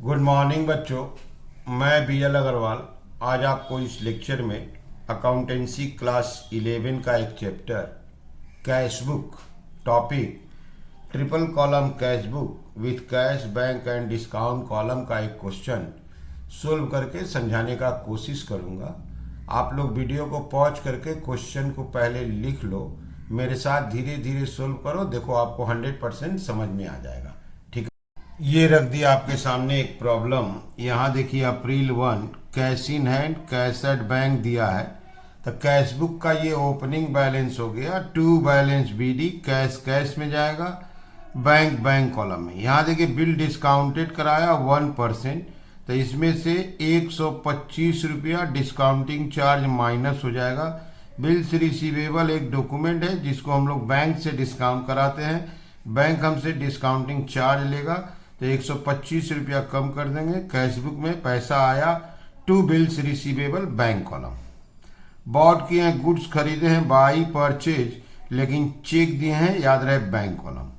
Good morning बच्चों, मैं BL Agarwal आज आपको इस लेक्चर में अकाउंटेंसी क्लास 11 का एक chapter cash book topic triple column cash book with cash bank and discount column का एक क्वेश्चन सोल्व करके समझाने का कोशिश करूंगा। आप लोग वीडियो को पॉज करके क्वेश्चन को पहले लिख लो, मेरे साथ धीरे धीरे सोल्व करो, देखो आपको 100% समझ में आ जाएगा। ये रख दिया आपके सामने एक प्रॉब्लम। यहाँ देखिए अप्रैल 1 cash in hand cash at bank दिया है, तो कैश बुक का ये ओपनिंग बैलेंस हो गया। To balance B D cash cash में जाएगा, बैंक बैंक कॉलम में। यहाँ देखिए बिल डिस्काउंटेड कराया 1%, तो इसमें से 125 रुपया डिस्काउंटिंग चार्ज माइनस हो जाएगा। बिल्स रिसीवेबल एक डॉक्यूमेंट है जिसको हम लोग बैंक से डिस्काउंट कराते हैं, बैंक हमसे डिस्काउंटिंग चार्ज लेगा, तो 125 रुपया कम कर देंगे। कैश बुक में पैसा आया to bills receivable bank column. Bought किए हैं गुड्स खरीदे हैं बाई परचेज, लेकिन चेक दिए हैं याद रहे बैंक कॉलम।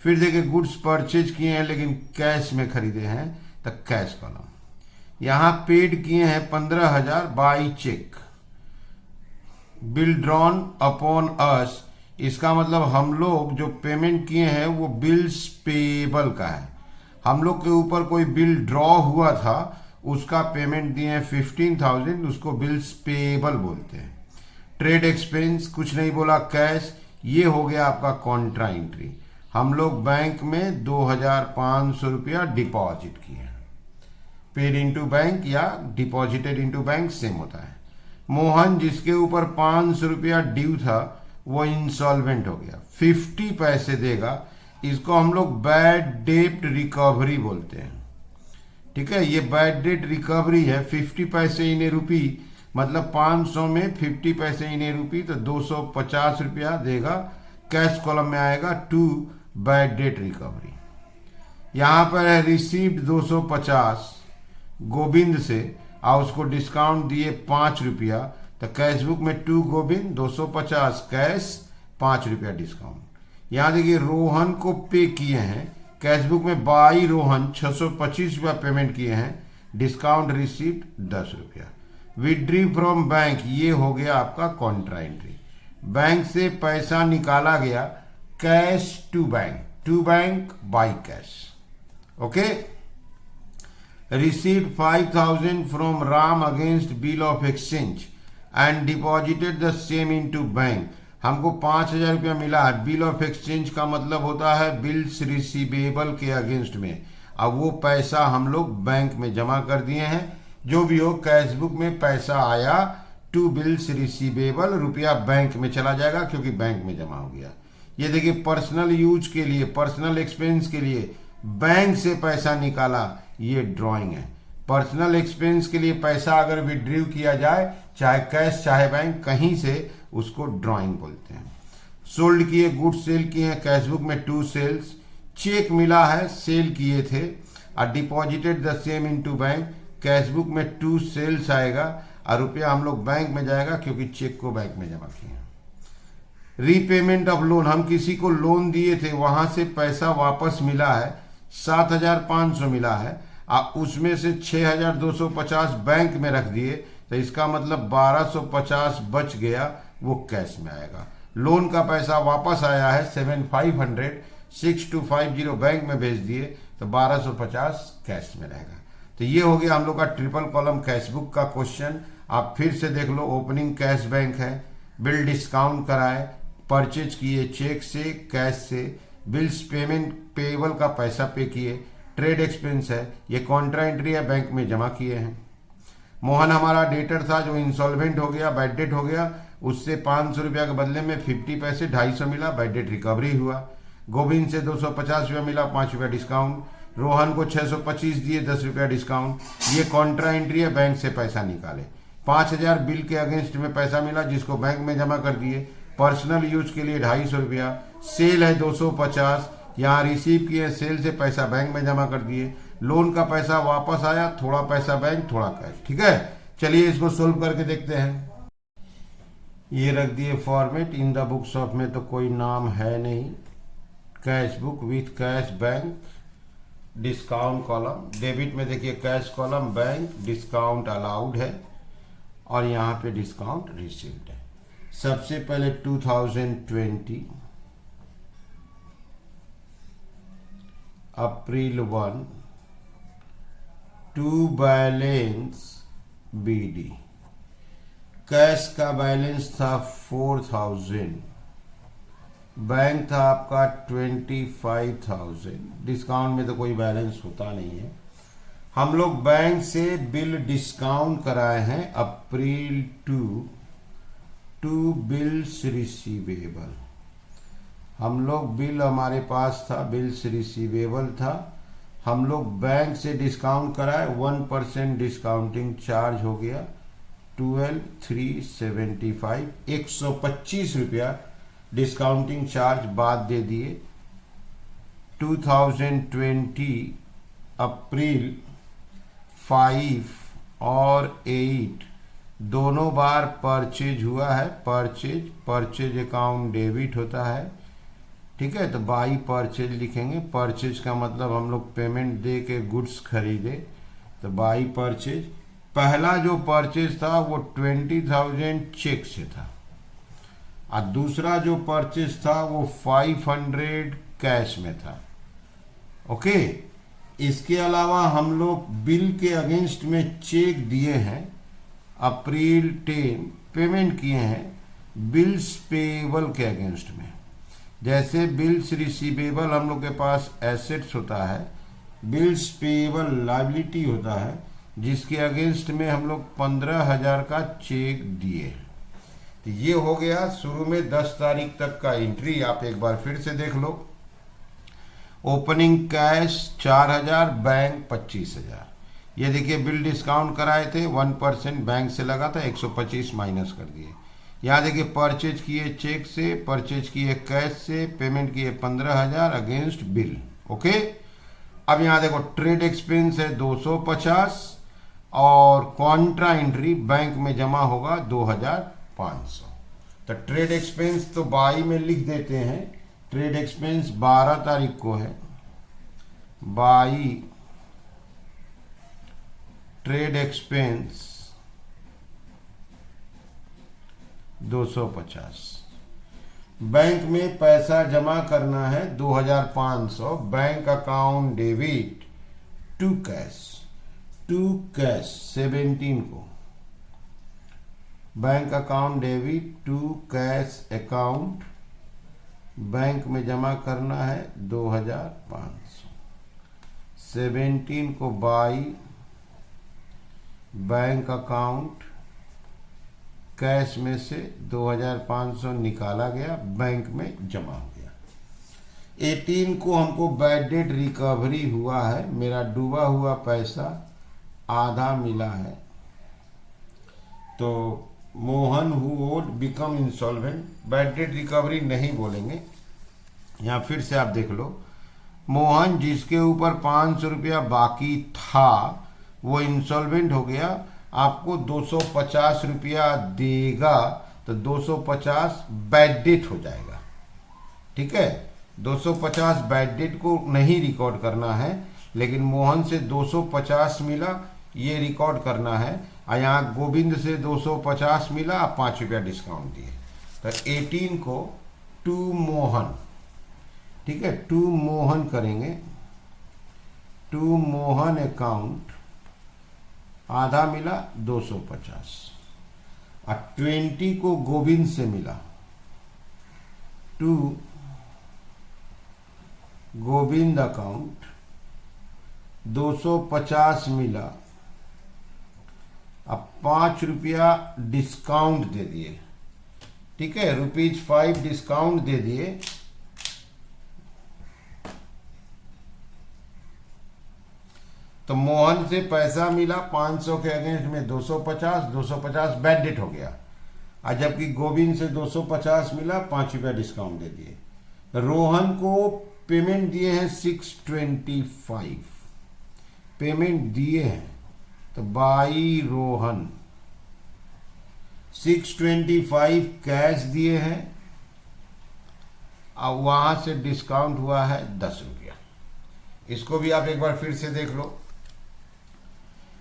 फिर देखिए गुड्स परचेज किए हैं लेकिन कैश में खरीदे हैं तो कैश कॉलम। यहाँ पेड किए हैं 15,000 by cheque. Bill drawn upon us, इसका मतलब हम लोग जो पेमेंट किए हैं वो बिल्स पेबल का है। हम लोग के ऊपर कोई बिल ड्रॉ हुआ था, उसका पेमेंट दिए हैं 15,000, उसको बिल्स पेबल बोलते हैं। ट्रेड एक्सपेंस कुछ नहीं बोला, कैश। ये हो गया आपका कॉन्ट्रा एंट्री। हम लोग बैंक में 2,500 रुपया डिपॉजिट किए। पेड इनटू बैंक या डिपॉजिटेड इनटू बैंक सेम होता है। मोहन जिसके ऊपर 500 रुपया ड्यू था वो इंसॉल्वेंट हो गया, 50 पैसे देगा। इसको हम लोग बैड डेट रिकवरी बोलते हैं। ठीक है, ये बैड डेट रिकवरी है। 50 पैसे इन ए रुपी, मतलब 500 में 50 पैसे इन ए रुपी, तो 250 रुपया देगा। कैश कॉलम में आएगा टू बैड डेट रिकवरी। यहाँ पर है रिसीव्ड 250 गोविंद से, और उसको डिस्काउंट दिए 5 रुपया, तो कैश बुक में टू गोविंद 250 कैश 5 रुपया डिस्काउंट। यहाँ देखिए रोहन को पे किए हैं, कैश बुक में बाई रोहन 625 रुपया पेमेंट किए हैं, डिस्काउंट रिसीव्ड 10 रुपया। विड्री फ्रॉम बैंक, ये हो गया आपका कॉन्ट्रा एंट्री। बैंक से पैसा निकाला गया cash to bank by cash. Okay. Received 5,000 from Ram against bill of exchange and deposited the same into bank. हमको 5,000 रुपया मिला है। बिल ऑफ एक्सचेंज का मतलब होता है बिल्स रिसीवेबल के अगेंस्ट में। अब वो पैसा हम लोग बैंक में जमा कर दिए हैं। जो भी हो, कैश बुक में पैसा आया टू बिल्स रिसीवेबल, रुपया बैंक में चला जाएगा क्योंकि बैंक में जमा हो गया। ये देखिए पर्सनल यूज के लिए, पर्सनल एक्सपेंस के लिए बैंक से पैसा निकाला, ये ड्रॉइंग है। पर्सनल एक्सपेंस के लिए पैसा अगर विड्रीव किया जाए, चाहे कैश चाहे बैंक, कहीं से, उसको ड्राइंग बोलते हैं। सोल्ड किए गुड्स सेल किए हैं, कैश बुक में टू सेल्स। चेक मिला है, सेल किए थे, और deposited the same into bank, cash book में टू सेल्स आएगा और रुपया हम लोग बैंक में जाएगा क्योंकि चेक को बैंक में जमा किए। रीपेमेंट ऑफ लोन, हम किसी को लोन दिए थे, वहां से पैसा वापस मिला है, 7,500 मिला है, उसमें से 6,250 बैंक में रख दिए, तो इसका मतलब 1,250 बच गया, वो कैश में आएगा। लोन का पैसा वापस आया है 7,500, 6,250 बैंक में भेज दिए, तो 1,250 कैश में रहेगा। तो ये हो गया हम लोग का ट्रिपल कॉलम कैश बुक का क्वेश्चन। आप फिर से देख लो। ओपनिंग कैश बैंक है, बिल डिस्काउंट कराए, परचेज किए चेक से कैश से, बिल्स पेमेंट पेबल का पैसा पे किए, ट्रेड एक्सपेंस है, ये कॉन्ट्रा एंट्री है, बैंक में जमा किए हैं। मोहन हमारा डेटर था जो इंसॉल्वेंट हो गया, बैड डेट हो गया, उससे 500 रुपया के बदले में 50 पैसे 250 मिला, बैड डेट रिकवरी हुआ। गोविंद से 250 रुपया मिला, 5 रुपया डिस्काउंट। रोहन को 625 दिए, 10 रुपया डिस्काउंट। ये कॉन्ट्रा एंट्री है, बैंक से पैसा निकाले। 5,000 बिल के अगेंस्ट में पैसा मिला जिसको बैंक में जमा कर दिए। पर्सनल यूज के लिए 250 रुपया। सेल है 250, यहाँ रिसीव किए, सेल से पैसा बैंक में जमा कर दिए। लोन का पैसा वापस आया, थोड़ा पैसा बैंक थोड़ा कैश। ठीक है, चलिए इसको सोल्व करके देखते हैं। ये रख दिए format. In the books of में तो कोई नाम है नहीं। Cash book with cash bank discount column, debit में देखिए cash column, bank, discount allowed है और यहाँ पे डिस्काउंट रिसीव्ड है। सबसे पहले 2020 अप्रैल 1 टू बैलेंस BD, कैश का बैलेंस था 4000, बैंक था आपका 25,000, डिस्काउंट में तो कोई बैलेंस होता नहीं है। हम लोग बैंक से बिल डिस्काउंट कराए हैं अप्रैल टू बिल्स रिसीवेबल। हम लोग बिल हमारे पास था, बिल्स रिसीवेबल था, हम लोग बैंक से डिस्काउंट कराए, 1% डिस्काउंटिंग चार्ज हो गया 12,375, 125 रुपया डिस्काउंटिंग चार्ज बाद दे दिए। 2020 अप्रैल 5 और 8 दोनों बार परचेज हुआ है, परचेज अकाउंट डेबिट होता है, ठीक है। तो बाई परचेज लिखेंगे, परचेज का मतलब हम लोग पेमेंट दे के गुड्स खरीदे, तो बाई परचेज। पहला जो परचेज था वो 20,000 चेक से था और दूसरा जो परचेज था वो 500 कैश में था। ओके, इसके अलावा हम लोग बिल के अगेंस्ट में चेक दिए हैं, अप्रैल 10 पेमेंट किए हैं बिल्स पेएबल के अगेंस्ट में। जैसे बिल्स रिसीवेबल हम लोग के पास एसेट्स होता है, बिल्स पेएबल लायबिलिटी होता है, जिसके अगेंस्ट में हम लोग 15,000 का चेक दिए। तो ये हो गया शुरू में 10 तारीख तक का एंट्री। आप एक बार फिर से देख लो। Opening cash 4,000, bank 25,000। ये देखिए बिल डिस्काउंट कराए थे, 1% बैंक से लगा था, 125 माइनस कर दिए। यहाँ देखिए परचेज किए चेक से, परचेज किए कैश से, पेमेंट किए 15,000 अगेंस्ट बिल। ओके, अब यहाँ देखो ट्रेड एक्सपेंस है 250 और कॉन्ट्रा एंट्री बैंक में जमा होगा 2,500। तो ट्रेड एक्सपेंस तो बाई में लिख देते हैं। ट्रेड एक्सपेंस 12 तारीख को है, बाई ट्रेड एक्सपेंस 250। बैंक में पैसा जमा करना है 2,500, bank account debit to cash 17 को, bank account debit to cash account bank में जमा करना है 2,500। 17 को बाई बैंक अकाउंट कैश में से 2,500 निकाला गया, बैंक में जमा हो गया। 18 को हमको बैड डेट रिकवरी हुआ है, मेरा डूबा हुआ पैसा आधा मिला है। तो Mohan who would become insolvent, bad debt recovery नहीं बोलेंगे। यहाँ फिर से आप देख लो, मोहन जिसके ऊपर 500 रुपया बाकी था वो इंसॉल्वेंट हो गया, आपको 250 रुपया देगा, तो 250 बैड डेट हो जाएगा। ठीक है, 250 बैड डेट को नहीं रिकॉर्ड करना है, लेकिन मोहन से 250 मिला ये रिकॉर्ड करना है। और यहाँ गोविंद से 250 मिला, 5 रुपया डिस्काउंट दिए। तो 18 को टू मोहन, ठीक है, टू मोहन करेंगे, टू मोहन अकाउंट आधा मिला 250 और 20 को गोविंद से मिला, टू गोविंद अकाउंट 250 मिला, अब 5 रुपया डिस्काउंट दे दिए। ठीक है, ₹5 डिस्काउंट दे दिए। तो मोहन से पैसा मिला 500 के अगेंस्ट में 250 बैड डेट हो गया, और जबकि गोविंद से 250 मिला, 5 रुपया डिस्काउंट दे दिए। रोहन को पेमेंट दिए हैं 625, पेमेंट दिए हैं, तो बाई रोहन 625 कैश दिए हैं और वहां से डिस्काउंट हुआ है 10 रुपया। इसको भी आप एक बार फिर से देख लो।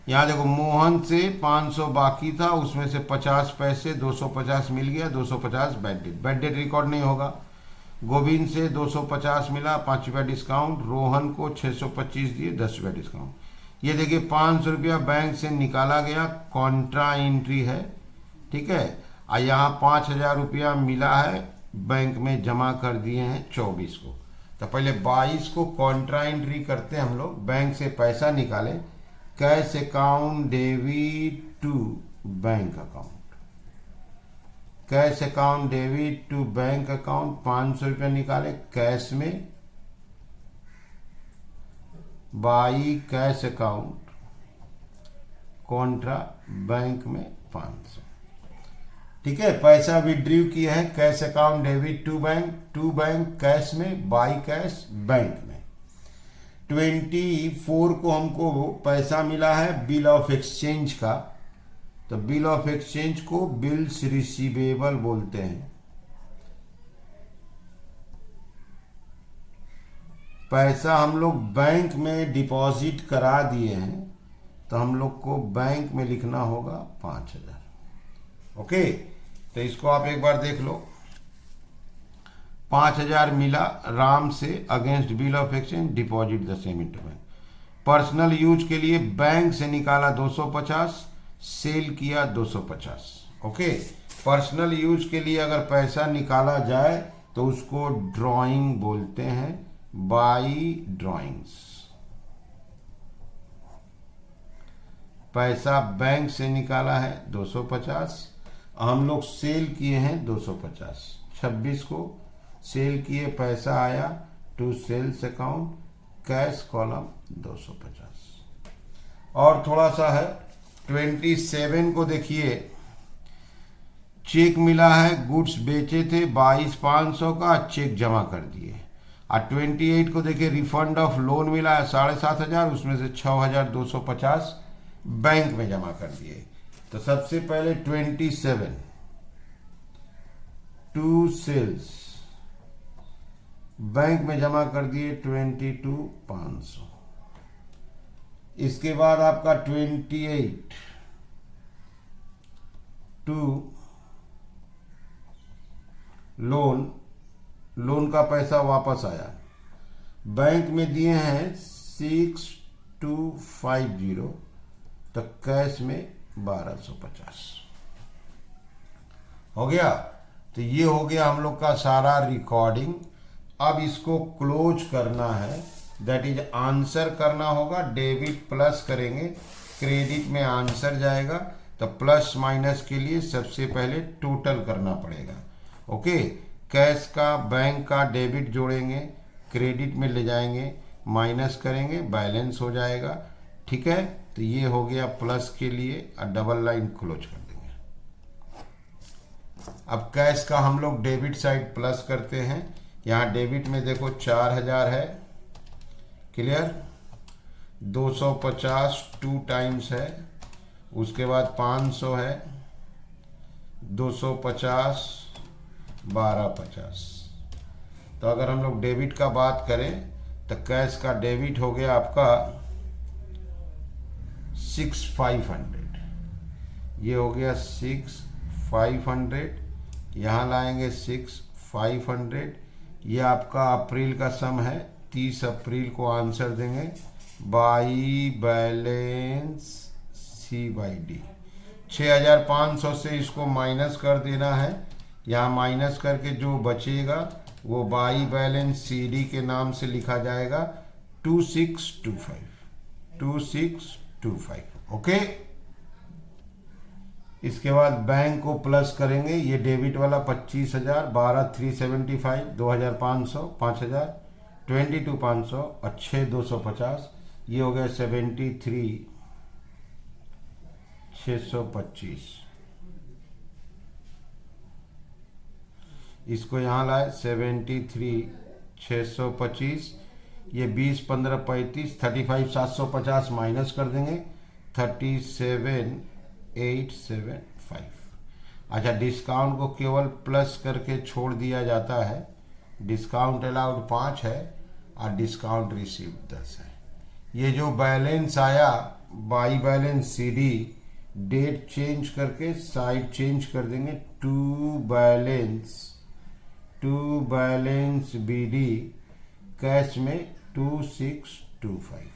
यहाँ देखो, मोहन से 500 बाकी था, उसमें से 50 पैसे 250 मिल गया, 250 बैड डेट रिकॉर्ड नहीं होगा। गोविंद से 250 मिला, 5 रुपया डिस्काउंट। रोहन को 625 दिए, 10 रुपया डिस्काउंट। ये देखिए 500 रुपया बैंक से निकाला गया, कॉन्ट्रा एंट्री है, ठीक है। और यहाँ 5000 रुपया मिला है, बैंक में जमा कर दिए हैं 24 को। तो पहले 22 को कॉन्ट्रा एंट्री करते हैं हम लोग, बैंक से पैसा निकाले, cash account debit to bank account, cash account debit to bank account. 500 रुपया निकाले कैश में, by cash account contra bank में 500, ठीक है। पैसा विड्रीव किए हैं, cash account debit to bank cash में, बाई कैश बैंक में। 24 को हमको पैसा मिला है बिल ऑफ एक्सचेंज का, तो बिल ऑफ एक्सचेंज को बिल्स रिसीवेबल बोलते हैं। पैसा हम लोग बैंक में डिपॉजिट करा दिए हैं, तो हम लोग को बैंक में लिखना होगा 5000। ओके, तो इसको आप एक बार देख लो। 5000 मिला राम से against bill of exchange, deposit the same into bank. Personal use के लिए बैंक से निकाला 250, सेल किया 250। ओके, पर्सनल यूज के लिए अगर पैसा निकाला जाए तो उसको ड्राइंग बोलते हैं, बाई ड्राइंग्स। पैसा बैंक से निकाला है 250, हम लोग सेल किए हैं 250। 26 को सेल किए, पैसा आया to sales account, cash column 250। और थोड़ा सा है, 27 को देखिए, चेक मिला है, गुड्स बेचे थे 22,500 का, चेक जमा कर दिए। और 28 को देखिए, रिफंड ऑफ लोन मिला है 7,500, उसमें से 6,250 बैंक में जमा कर दिए। तो सबसे पहले 27 टू सेल्स बैंक में जमा कर दिए 22,500। इसके बाद आपका 28 टू लोन का पैसा वापस आया, बैंक में दिए हैं 6250, तो कैश में 1250 हो गया। तो ये हो गया हम लोग का सारा रिकॉर्डिंग। अब इसको क्लोज करना है, दैट इज आंसर करना होगा। डेबिट प्लस करेंगे, क्रेडिट में आंसर जाएगा, तो प्लस माइनस के लिए सबसे पहले टोटल करना पड़ेगा। ओके, कैश का बैंक का डेबिट जोड़ेंगे, क्रेडिट में ले जाएंगे, माइनस करेंगे, बैलेंस हो जाएगा, ठीक है। तो ये हो गया प्लस के लिए, और डबल लाइन क्लोज कर देंगे। अब कैश का हम लोग डेबिट साइड प्लस करते हैं। यहाँ डेबिट में देखो 4000 है, क्लियर। 250 2 टाइम्स है, उसके बाद 500 है, 250 1250। तो अगर हम लोग डेबिट का बात करें तो कैश का डेबिट हो गया आपका 6500, ये हो गया 6500, यहाँ लाएंगे 6500। ये आपका अप्रैल का सम है, 30 अप्रैल को आंसर देंगे, by balance C by D. 6500 से इसको माइनस कर देना है, यहाँ माइनस करके जो बचेगा वो बाई बैलेंस सी डी के नाम से लिखा जाएगा 2625। ओके, इसके बाद बैंक को प्लस करेंगे। ये डेबिट वाला 25,000, 12,375, 2,500, 5,000, 22,500 और 6,250, ये हो गया 73,625। इसको यहाँ लाए 73,625, ये 20, 15, 35, 35,750 माइनस कर देंगे, 37,875। अच्छा, डिस्काउंट को केवल प्लस करके छोड़ दिया जाता है। डिस्काउंट अलाउड 5 है और डिस्काउंट रिसीव 10 है। ये जो बैलेंस आया by balance CD, date change करके साइड चेंज कर देंगे टू बैलेंस BD, कैश में 2625,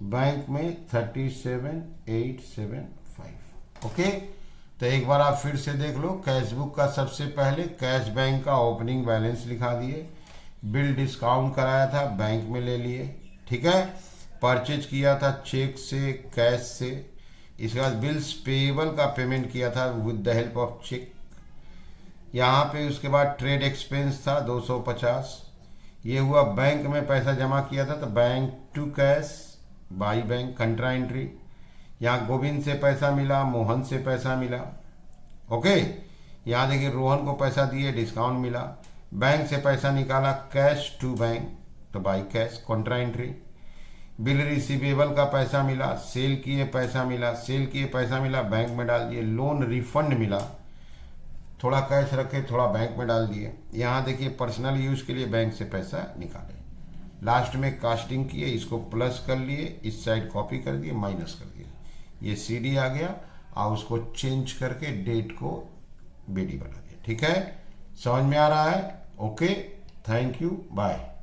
बैंक में 37875। ओके, तो एक बार आप फिर से देख लो। कैशबुक का सबसे पहले कैश बैंक का ओपनिंग बैलेंस लिखा दिए, बिल डिस्काउंट कराया था बैंक में ले लिए, ठीक है। परचेज किया था चेक से, कैश से। इसके बाद बिल्स पेएबल का पेमेंट किया था with the help of cheque. यहाँ पे उसके बाद ट्रेड एक्सपेंस था 250। ये हुआ बैंक में पैसा जमा किया था तो bank to cash by bank contra entry. यहाँ गोविंद से पैसा मिला, मोहन से पैसा मिला। ओके, यहाँ देखिए रोहन को पैसा दिए, डिस्काउंट मिला। बैंक से पैसा निकाला कैश टू बैंक तो by cash कंट्रा entry. Bill receivable का पैसा मिला, सेल किए पैसा मिला, बैंक में डाल दिए। लोन रिफंड मिला, थोड़ा कैश रखे थोड़ा बैंक में डाल दिए। यहाँ देखिए पर्सनल यूज के लिए बैंक से पैसा निकाले। लास्ट में कास्टिंग किए, इसको प्लस कर लिए, इस साइड कॉपी कर दिए, माइनस कर दिए। ये CD आ गया और उसको चेंज करके डेट को BD बना दिया। ठीक है, समझ में आ रहा है? Okay, thank you, bye.